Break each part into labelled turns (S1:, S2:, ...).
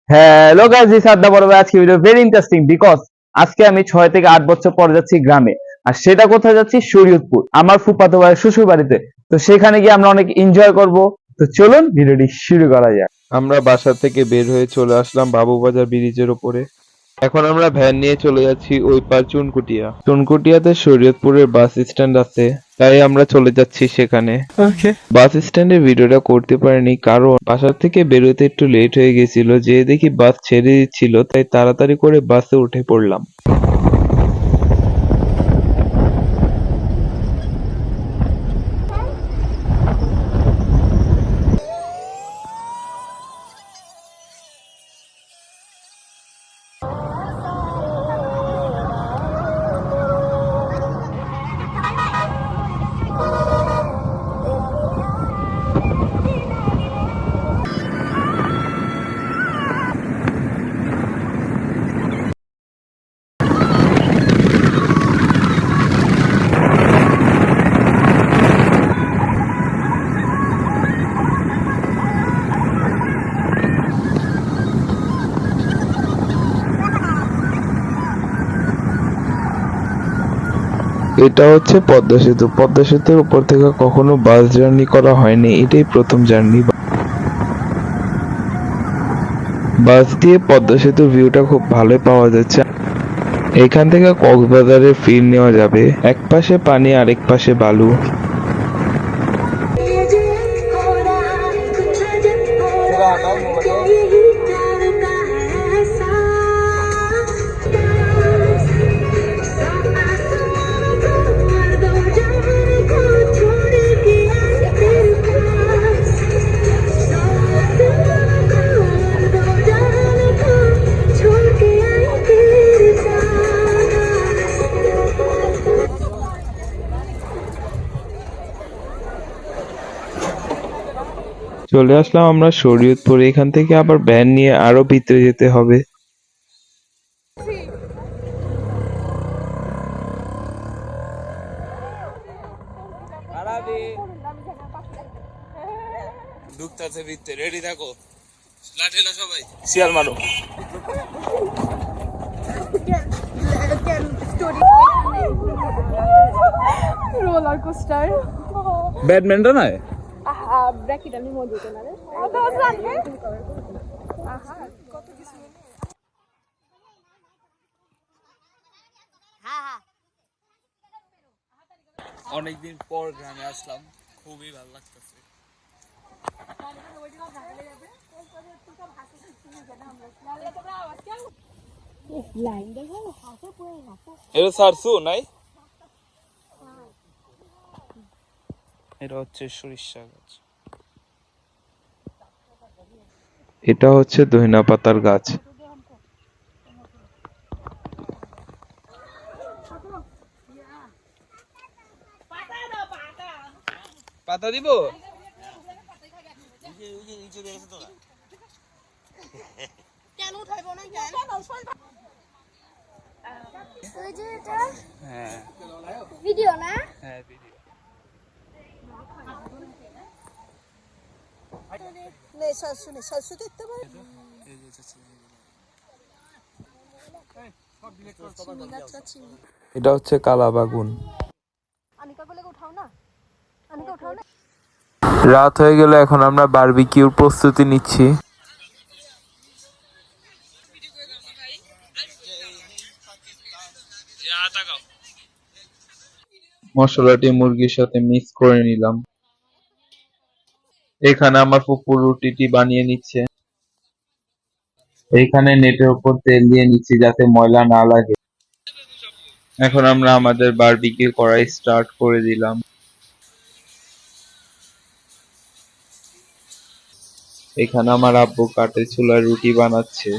S1: Hello guys, this আর দা বড় ভাই। আজকে ভিডিও ভেরি ইন্টারেস্টিং বিকজ আজকে আমি 6 থেকে 8 বছর পর যাচ্ছি গ্রামে। আর সেটা কোথায় যাচ্ছি? শরীয়তপুর, আমার ফুফাতো ভাইয়ের শ্বশুর বাড়িতে। তো সেখানে গিয়ে আমরা অনেক এনজয় করব। তো চলুন ভিডিওটি শুরু করা যাক।
S2: আমরা বাসা থেকে বের হয়ে চলে আসলাম বাবুবাজার ব্রিজের ওপরে। এখন আমরা ভ্যান নিয়ে চলে যাচ্ছি ওই পার চুনকুটিয়া। চুনকুটিয়াতে শরীয়তপুরের বাস স্ট্যান্ড আছে, তাই আমরা চলে যাচ্ছি সেখানে। বাস স্ট্যান্ডের ভিডিওটা করতে পারিনি কারণ বাসা থেকে বেরোতে একটু লেট হয়ে গেছিল, যে দেখি বাস ছেড়ে দিচ্ছিল, তাই তাড়াতাড়ি করে বাসে উঠে পড়লাম। এটা হচ্ছে পদ্মা সেতু। পদ্মা সেতুর উপর থেকে কখনো বাস জার্নি করা হয়নি, এটাই প্রথম জার্নি। বাস দিয়ে পদ্মা সেতুর ভিউটা খুব ভালোই পাওয়া যাচ্ছে। এখান থেকে কক্সবাজারের ফিল নেওয়া যাবে। এক পাশে পানি, আরেক পাশে বালু। চলে আসলাম আমরা শরীয়তপুর। এখান থেকে আবার ভ্যান নিয়ে আরো ভিতরে যেতে হবে।
S3: ঢুকতেছে ভিতরে, রেডি থাকো, লাঠেলা সবাই শিয়াল মারো।
S4: रोलर कोस्टर
S1: ব্যাডমিন্টন নয়?
S4: ब्रैकेट আমি মজা না রে কত কিছু
S3: অনেকদিন পর গ্রামে আসলাম, খুবই ভালো লাগতেছে।
S4: লাইন দেখো হাসো পুরো হাসো
S3: এটা সারসু নাই, এটা হচ্ছে সরিষা গাছ।
S2: এটা হচ্ছে ধইনা পাতার গাছ।
S3: পাতা দিব?
S4: কেন উঠাইবো না কেন ওই যে এটা
S3: হ্যাঁ
S4: ভিডিও না
S3: হ্যাঁ ভিডিও।
S4: নে শাশু দেখতে পারে
S2: এটা হচ্ছে কালা বাগুন।
S4: আনিকা বলে উঠাও না আনিকা উঠাও না
S2: রাত হয়ে গেল, এখন আমরা বারবিকিউর প্রস্তুতি নিচ্ছি। মশলাটি মুরগির সাথে মিক্স করে নিলাম। এখানে আমার ফুপু রুটিটি বানিয়ে নিচ্ছে। এইখানে নেটের উপর তেল দিয়ে নিচ্ছি যাতে ময়লা না লাগে। এখন আমরা আমাদের বারবিকিউ করা স্টার্ট করে দিলাম। এখানে আমার আব্বু কাঠের চুলায় রুটি বানাচ্ছে।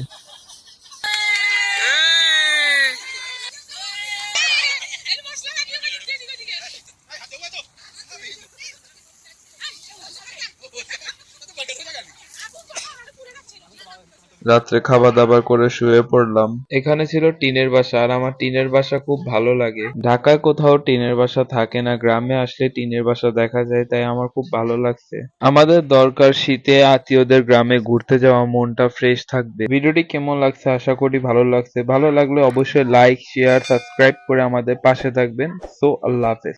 S2: রাত্রে খাওয়া দাওয়া করে শুয়ে পড়লাম। এখানে ছিল টিনের বাসা, আর আমার টিনের বাসা খুব ভালো লাগে। ঢাকায় কোথাও টিনের বাসা থাকে না, গ্রামে আসলে টিনের বাসা দেখা যায়, তাই আমার খুব ভালো লাগছে। আমাদের দরকার শীতে আত্মীয়দের গ্রামে ঘুরতে যাওয়া, মনটা ফ্রেশ থাকবে। ভিডিওটি কেমন লাগছে আশা করি ভালো লাগছে। ভালো লাগলে অবশ্যই লাইক, শেয়ার, সাবস্ক্রাইব করে আমাদের পাশে থাকবেন। সো আল্লাহ হাফেজ।